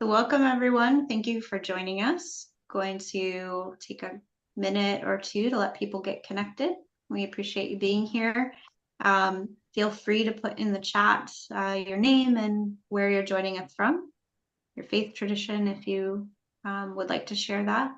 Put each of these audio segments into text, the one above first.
So welcome everyone. Thank you for joining us. Going to take a minute or two to let people get connected. We appreciate you being here. Feel free to put in the chat your name and where you're joining us from, your faith tradition if you would like to share that.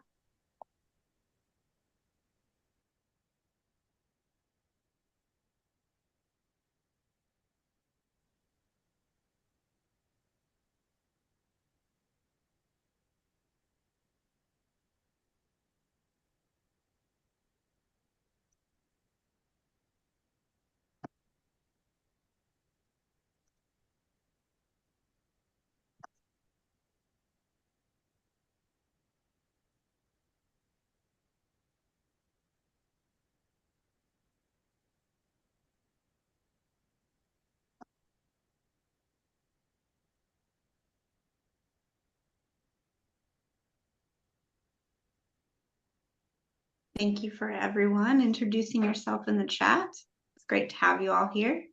Thank you for everyone introducing yourself in the chat. It's great to have you all here.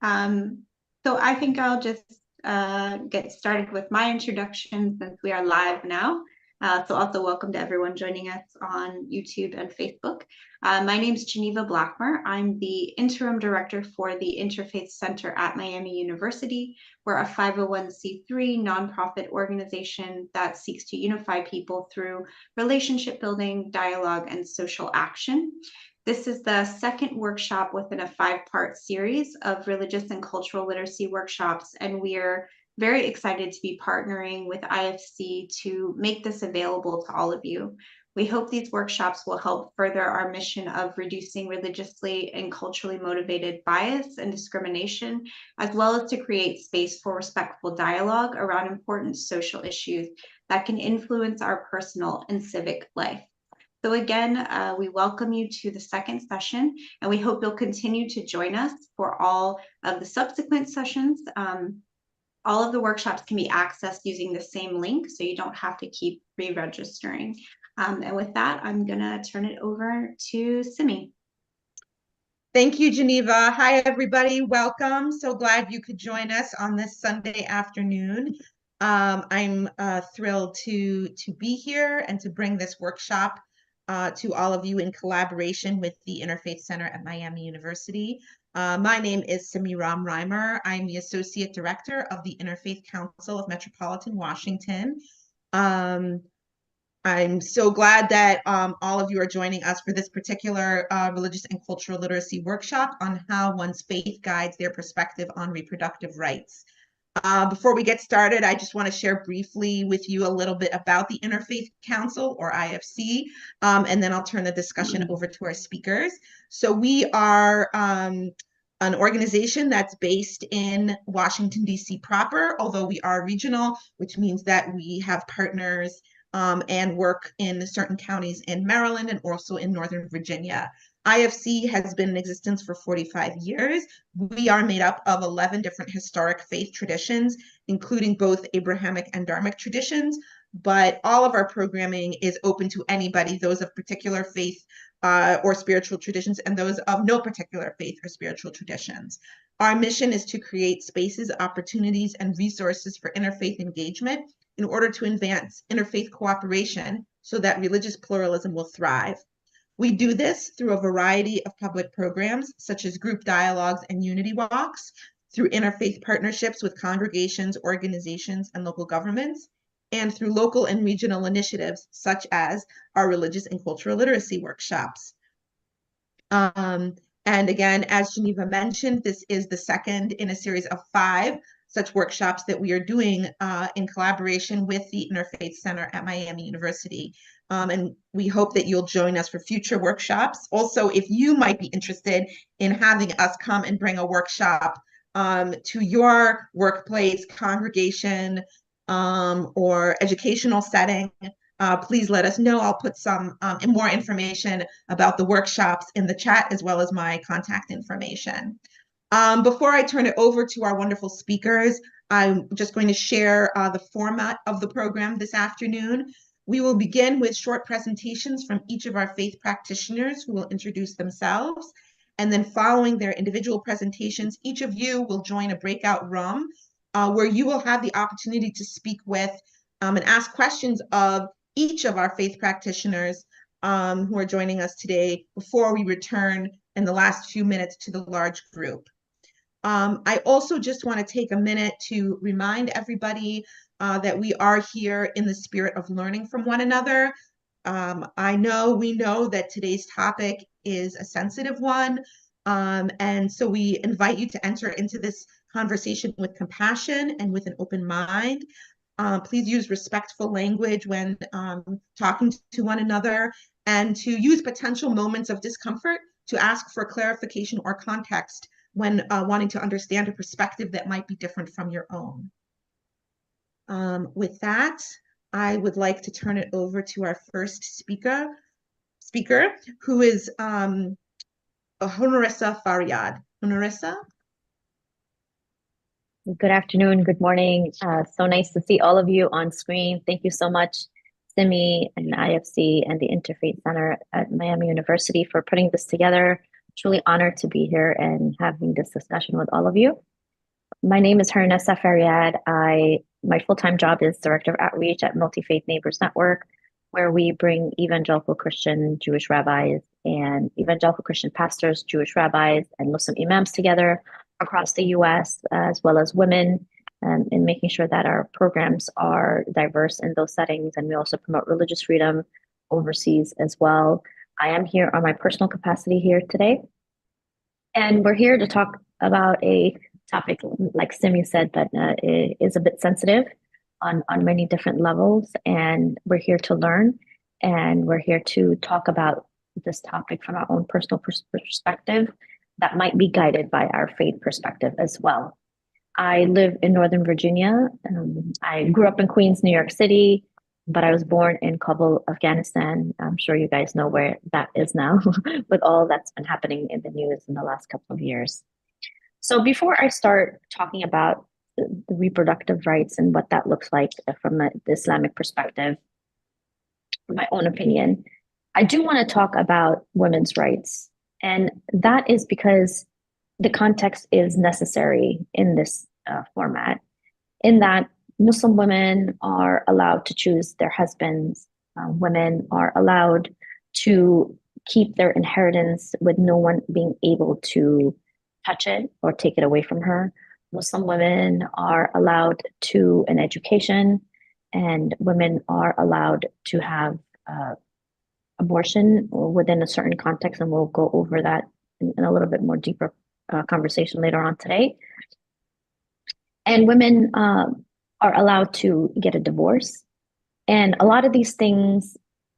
So I think I'll just get started with my introduction since we are live now. So also welcome to everyone joining us on YouTube and Facebook. My name is Geneva Blackmer. I'm the interim director for the Interfaith Center at Miami University. We're a 501c3 nonprofit organization that seeks to unify people through relationship building, dialogue, and social action. This is the second workshop within a 5-part series of religious and cultural literacy workshops, and we are very excited to be partnering with IFC to make this available to all of you. We hope these workshops will help further our mission of reducing religiously and culturally motivated bias and discrimination, as well as to create space for respectful dialogue around important social issues that can influence our personal and civic life. So again, we welcome you to the second session, and we hope you'll continue to join us for all of the subsequent sessions. All of the workshops can be accessed using the same link, so you don't have to keep re-registering. And with that, I'm gonna turn it over to Simi. Thank you, Geneva. Hi, everybody. Welcome. So glad you could join us on this Sunday afternoon. I'm thrilled to be here and to bring this workshop to all of you in collaboration with the Interfaith Center at Miami University. My name is Simi Reimer. I'm the Associate Director of the Interfaith Council of Metropolitan Washington. I'm so glad that all of you are joining us for this particular religious and cultural literacy workshop on how one's faith guides their perspective on reproductive rights. Before we get started, I just want to share briefly with you a little bit about the Interfaith Council, or IFC, and then I'll turn the discussion over to our speakers. So we are an organization that's based in Washington, D.C. proper, although we are regional, which means that we have partners and work in certain counties in Maryland and also in Northern Virginia. IFC has been in existence for 45 years. We are made up of 11 different historic faith traditions, including both Abrahamic and Dharmic traditions, but all of our programming is open to anybody, those of particular faith or spiritual traditions, and those of no particular faith or spiritual traditions. Our mission is to create spaces, opportunities, and resources for interfaith engagement in order to advance interfaith cooperation so that religious pluralism will thrive. We do this through a variety of public programs, such as group dialogues and unity walks, through interfaith partnerships with congregations, organizations, and local governments, and through local and regional initiatives, such as our religious and cultural literacy workshops. And again, as Geneva mentioned, this is the second in a series of 5 such workshops that we are doing in collaboration with the Interfaith Center at Miami University. And we hope that you'll join us for future workshops. Also, if you might be interested in having us come and bring a workshop to your workplace, congregation, or educational setting, please let us know. I'll put some more information about the workshops in the chat, as well as my contact information. Before I turn it over to our wonderful speakers, I'm just going to share the format of the program this afternoon. We will begin with short presentations from each of our faith practitioners who will introduce themselves. And then following their individual presentations, each of you will join a breakout room where you will have the opportunity to speak with and ask questions of each of our faith practitioners who are joining us today before we return in the last few minutes to the large group. I also just want to take a minute to remind everybody that we are here in the spirit of learning from one another. We know that today's topic is a sensitive one, and so we invite you to enter into this conversation with compassion and with an open mind. Please use respectful language when talking to one another, and to use potential moments of discomfort to ask for clarification or context when wanting to understand a perspective that might be different from your own. With that, I would like to turn it over to our first speaker, who is Honorissa Faryad. Honorissa? Good afternoon, good morning. So nice to see all of you on screen. Thank you so much, Simi and IFC and the Interfaith Center at Miami University for putting this together. Truly honored to be here and having this discussion with all of you. My name is Honorissa Faryad. My full-time job is Director of Outreach at Multi-Faith Neighbors Network, where we bring evangelical Christian Jewish rabbis and evangelical Christian pastors, Jewish rabbis, and Muslim imams together across the US, as well as women, in making sure that our programs are diverse in those settings. And we also promote religious freedom overseas as well. I am here on my personal capacity here today. And we're here to talk about a topic, like Simi said, that is a bit sensitive on many different levels. And we're here to learn, and we're here to talk about this topic from our own personal perspective that might be guided by our faith perspective as well. I live in Northern Virginia. I grew up in Queens, New York City, but I was born in Kabul, Afghanistan. I'm sure you guys know where that is now with all that's been happening in the news in the last couple of years. So before I start talking about the reproductive rights and what that looks like from the Islamic perspective, my own opinion, I do want to talk about women's rights. And that is because the context is necessary in this format, in that Muslim women are allowed to choose their husbands. Women are allowed to keep their inheritance with no one being able to touch it or take it away from her. Muslim women are allowed to an education, and women are allowed to have abortion within a certain context, and we'll go over that in a little bit more deeper conversation later on today. And women are allowed to get a divorce. And a lot of these things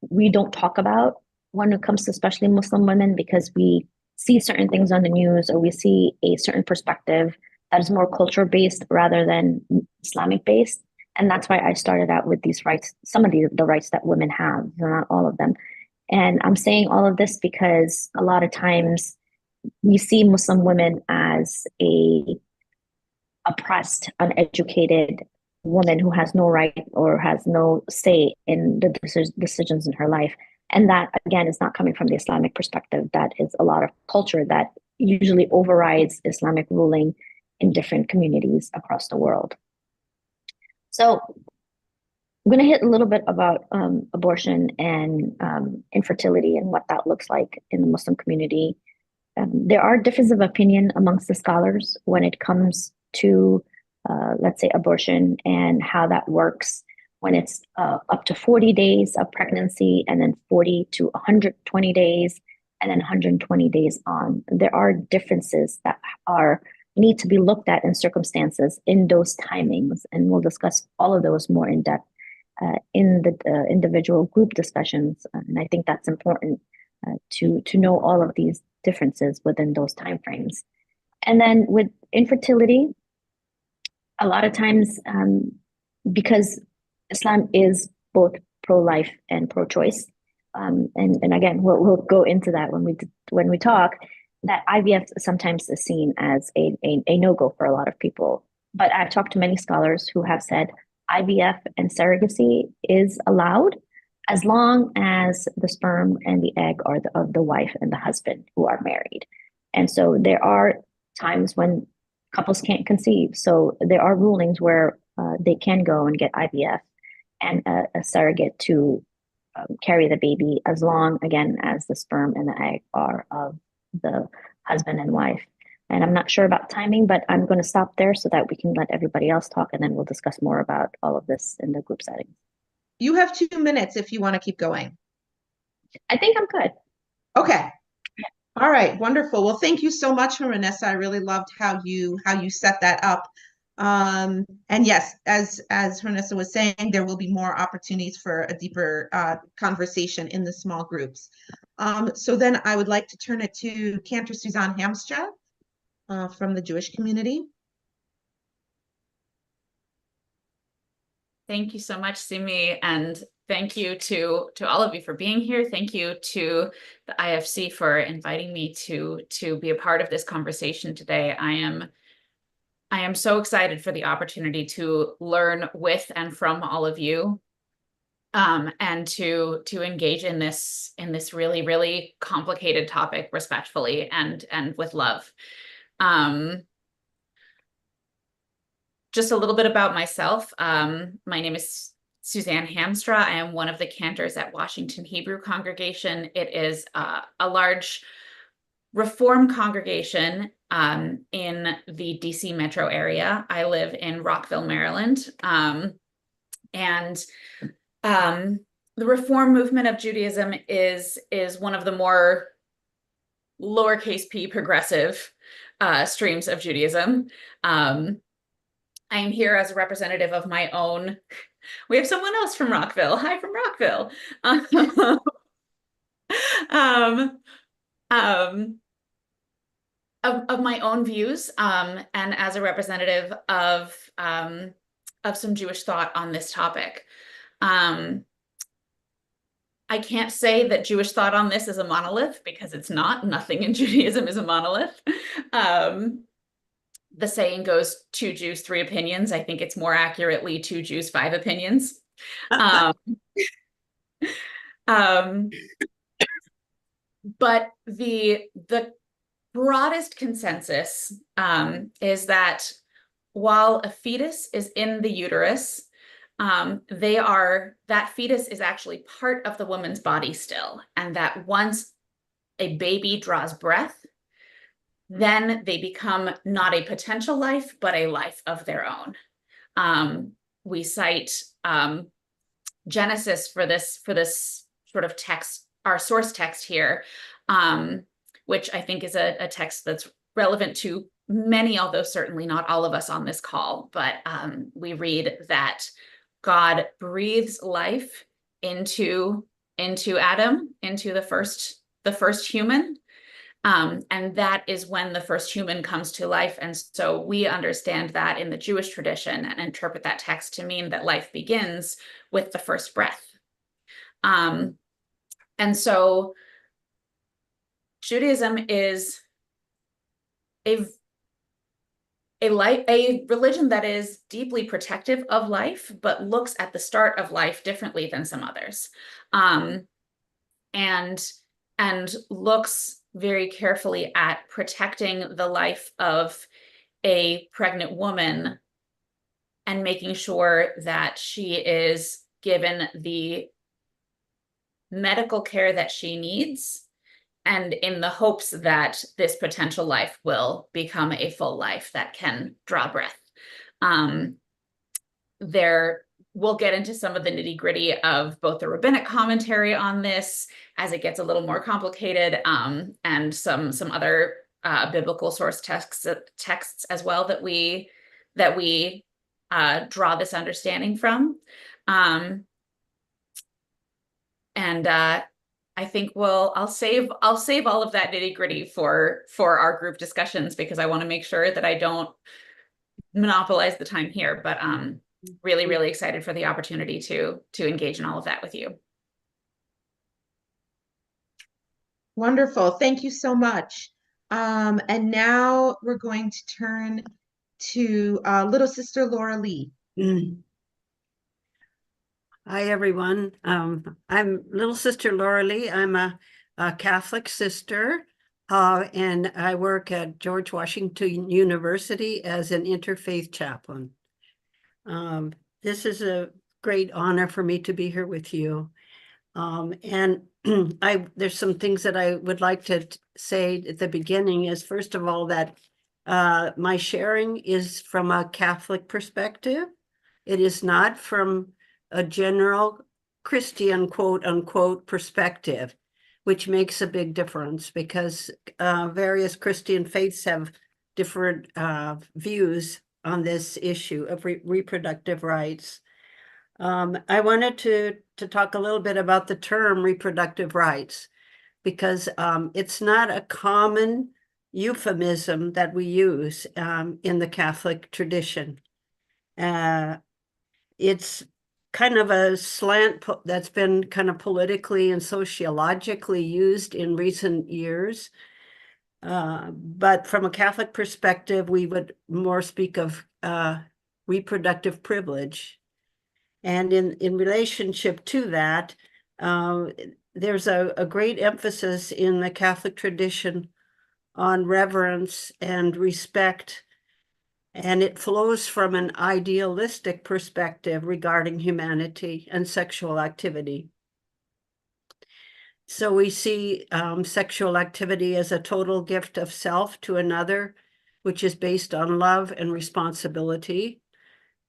we don't talk about when it comes to especially Muslim women, because we see certain things on the news, or we see a certain perspective that is more culture-based rather than Islamic-based. And that's why I started out with these rights, some of the rights that women have, not all of them. And I'm saying all of this because a lot of times we see Muslim women as a oppressed, uneducated woman who has no right or has no say in the decisions in her life. And that, again, is not coming from the Islamic perspective. That is a lot of culture that usually overrides Islamic ruling in different communities across the world. So I'm going to hit a little bit about abortion and infertility and what that looks like in the Muslim community. There are differences of opinion amongst the scholars when it comes to, let's say, abortion and how that works when it's up to 40 days of pregnancy, and then 40 to 120 days, and then 120 days on. There are differences that need to be looked at in circumstances in those timings, and we'll discuss all of those more in depth in the individual group discussions. And I think that's important to know all of these differences within those timeframes. And then with infertility, a lot of times, because Islam is both pro-life and pro-choice, and again, we'll go into that when we talk, that IVF sometimes is seen as a no-go for a lot of people. But I've talked to many scholars who have said IVF and surrogacy is allowed as long as the sperm and the egg are of the wife and the husband who are married. And so there are times when couples can't conceive. So there are rulings where they can go and get IVF and a surrogate to carry the baby as long, again, as the sperm and the egg are of the husband and wife. And I'm not sure about timing, but I'm going to stop there so that we can let everybody else talk, and then we'll discuss more about all of this in the group setting. You have 2 minutes if you want to keep going. I think I'm good. Okay. All right, wonderful. Well, thank you so much, Vanessa. I really loved how you set that up. And yes, as Vanessa was saying, there will be more opportunities for a deeper conversation in the small groups. So then I would like to turn it to Cantor Suzanne Hamstra from the Jewish community. Thank you so much, Simi, and thank you to all of you for being here. Thank you to the IFC for inviting me to be a part of this conversation today. I am so excited for the opportunity to learn with and from all of you, and to engage in this really, really complicated topic respectfully and with love. Just a little bit about myself. My name is Suzanne Hamstra. I am one of the cantors at Washington Hebrew Congregation. It is a large Reform congregation in the DC metro area. I live in Rockville, Maryland. And the Reform movement of Judaism is one of the more lowercase p progressive streams of Judaism. I am here as a representative of my own. We have someone else from Rockville. Hi from Rockville. Of my own views, and as a representative of some Jewish thought on this topic. I can't say that Jewish thought on this is a monolith, because it's not. Nothing in Judaism is a monolith. The saying goes, 2 Jews, 3 opinions. I think it's more accurately 2 Jews, 5 opinions. But the broadest consensus is that while a fetus is in the uterus, that fetus is actually part of the woman's body still, and that once a baby draws breath, then they become not a potential life, but a life of their own. We cite Genesis for this sort of text, our source text here, which I think is a text that's relevant to many, although certainly not all of us on this call. But we read that God breathes life into Adam, into the first human. And that is when the first human comes to life. And so we understand that in the Jewish tradition and interpret that text to mean that life begins with the first breath. And so Judaism is a religion that is deeply protective of life, but looks at the start of life differently than some others, and looks very carefully at protecting the life of a pregnant woman and making sure that she is given the medical care that she needs, and in the hopes that this potential life will become a full life that can draw breath. We'll get into some of the nitty-gritty of both the rabbinic commentary on this as it gets a little more complicated, and some other biblical source texts as well that we draw this understanding from. I think I'll save all of that nitty-gritty for our group discussions, because I want to make sure that I don't monopolize the time here. But really, really excited for the opportunity to engage in all of that with you. Wonderful. Thank you so much. And now we're going to turn to little sister Laura Lee. Hi, everyone. I'm little sister Laura Lee. I'm a Catholic sister. and I work at George Washington University as an interfaith chaplain. This is a great honor for me to be here with you. And there's some things that I would like to say at the beginning is, first of all, that my sharing is from a Catholic perspective. It is not from a general Christian, quote unquote, perspective, which makes a big difference because various Christian faiths have different views on this issue of reproductive rights. I wanted to talk a little bit about the term reproductive rights because it's not a common euphemism that we use in the Catholic tradition. It's kind of a slant that's been kind of politically and sociologically used in recent years. But from a Catholic perspective, we would more speak of reproductive privilege. And in relationship to that, there's a great emphasis in the Catholic tradition on reverence and respect, and it flows from an idealistic perspective regarding humanity and sexual activity. So we see sexual activity as a total gift of self to another, which is based on love and responsibility.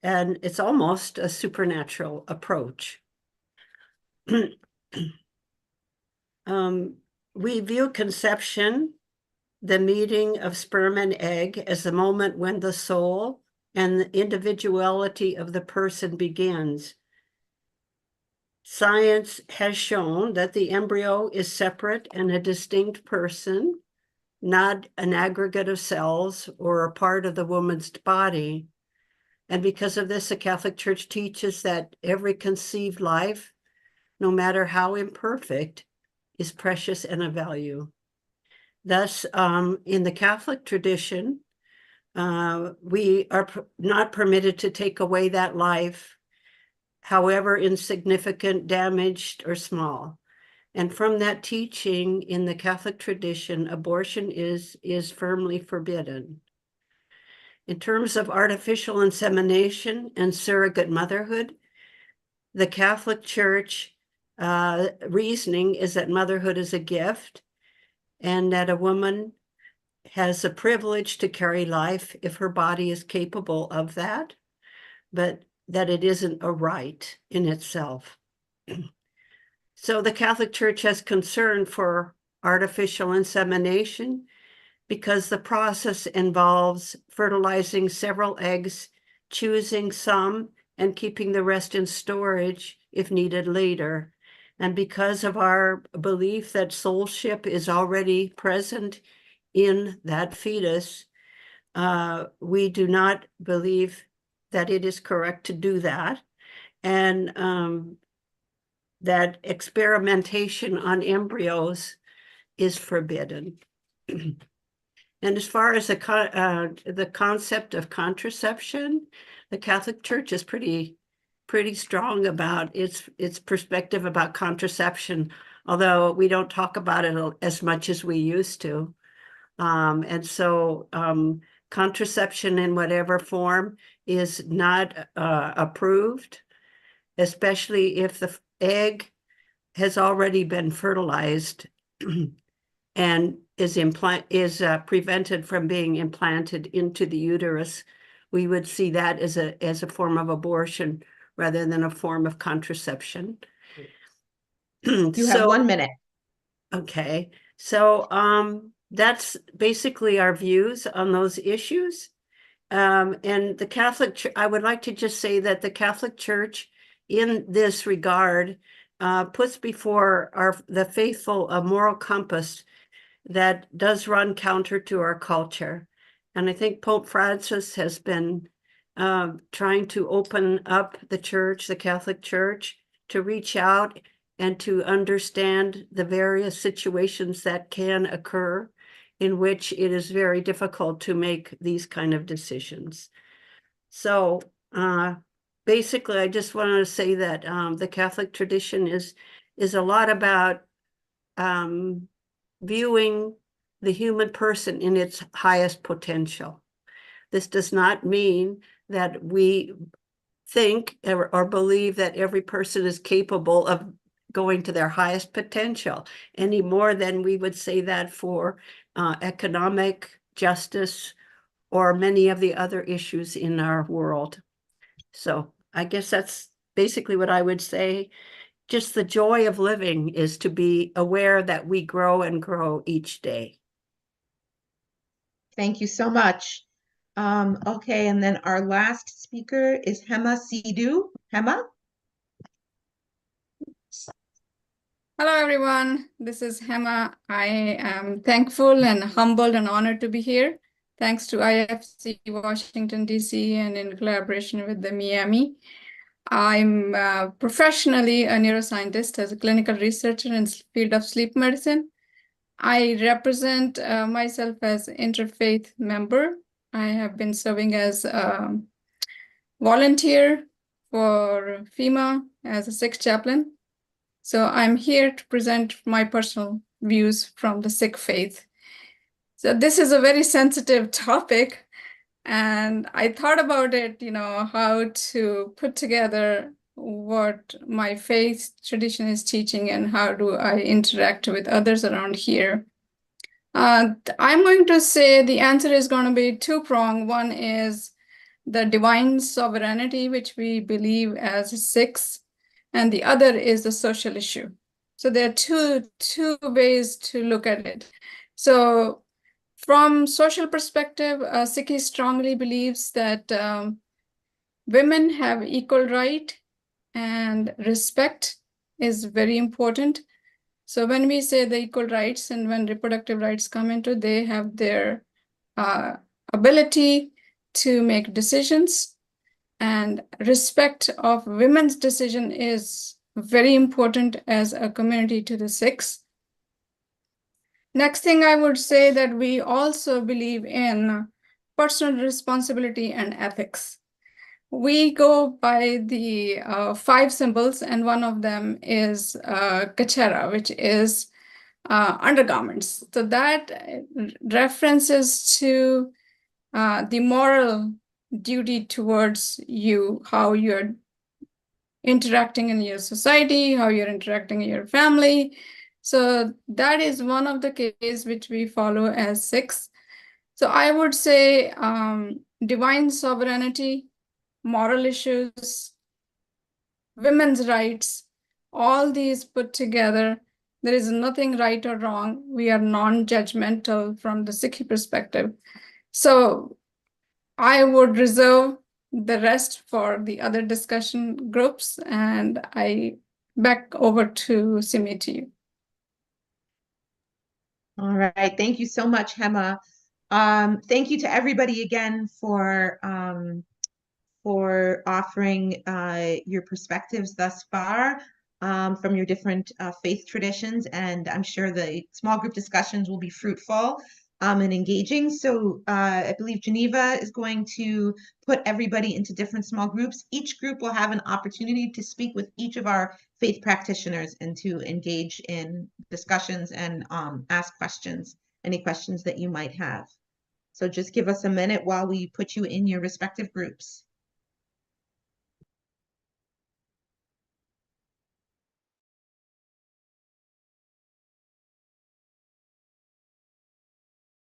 And it's almost a supernatural approach. We view conception, the meeting of sperm and egg, as the moment when the soul and the individuality of the person begins. Science has shown that the embryo is separate and a distinct person, not an aggregate of cells or a part of the woman's body. And because of this, the Catholic Church teaches that every conceived life, no matter how imperfect, is precious and of value. Thus, in the Catholic tradition, we are not permitted to take away that life, however insignificant, damaged, or small. And from that teaching in the Catholic tradition, abortion is firmly forbidden. In terms of artificial insemination and surrogate motherhood, the Catholic Church reasoning is that motherhood is a gift and that a woman has a privilege to carry life if her body is capable of that, but that it isn't a right in itself. So the Catholic Church has concern for artificial insemination because the process involves fertilizing several eggs, choosing some, and keeping the rest in storage if needed later. And because of our belief that soulship is already present in that fetus, we do not believe that it is correct to do that. And that experimentation on embryos is forbidden. And as far as the concept of contraception, the Catholic Church is pretty strong about its perspective about contraception, although we don't talk about it as much as we used to. And so contraception in whatever form is not approved, especially if the egg has already been fertilized and is prevented from being implanted into the uterus. We would see that as a form of abortion rather than a form of contraception. You have 1 minute. Okay, so that's basically our views on those issues. And the Catholic, I would like to just say that the Catholic Church, in this regard, puts before the faithful a moral compass that does run counter to our culture. And I think Pope Francis has been trying to open up the church, the Catholic Church, to reach out and to understand the various situations that can occur in which it is very difficult to make these kind of decisions. So basically, I just wanted to say that the Catholic tradition is a lot about viewing the human person in its highest potential. This does not mean that we think or believe that every person is capable of going to their highest potential any more than we would say that for economic justice or many of the other issues in our world. So I guess that's basically what I would say. Just the joy of living is to be aware that we grow and grow each day. Thank you so much. Okay, and then our last speaker is Hema Sidhu. Hema? Hello, everyone. This is Hema. I am thankful and humbled and honored to be here. Thanks to IFC Washington, D.C., and in collaboration with the Miami. I'm professionally a neuroscientist as a clinical researcher in the field of sleep medicine. I represent myself as an interfaith member. I have been serving as a volunteer for FEMA as a Sikh chaplain. So I'm here to present my personal views from the Sikh faith. So this is a very sensitive topic, and I thought about it, how to put together what my faith tradition is teaching and how do I interact with others around here. I'm going to say the answer is going to be two-pronged. One is the divine sovereignty, which we believe as Sikhs, and the other is the social issue. So there are two ways to look at it. So from social perspective, Sikhi strongly believes that women have equal right and respect is very important. So when we say the equal rights and when reproductive rights come into, they have their ability to make decisions, and respect of women's decision is very important as a community to the Sikhs. Next thing I would say that we also believe in personal responsibility and ethics. We go by the 5 symbols, and one of them is kachara, which is undergarments. So that references to the moral duty towards you, how you're interacting in your society, how you're interacting in your family. So that is one of the cases which we follow as Sikhs. So I would say divine sovereignty, moral issues, women's rights, all these put together. There is nothing right or wrong. We are non-judgmental from the Sikh perspective. So I would reserve the rest for the other discussion groups, and I back over to Simi to you. All right, thank you so much, Hema. Thank you to everybody again for offering your perspectives thus far from your different faith traditions, and I'm sure the small group discussions will be fruitful and engaging. So I believe Geneva is going to put everybody into different small groups. Each group will have an opportunity to speak with each of our faith practitioners and to engage in discussions and ask questions, any questions that you might have. So just give us a minute while we put you in your respective groups.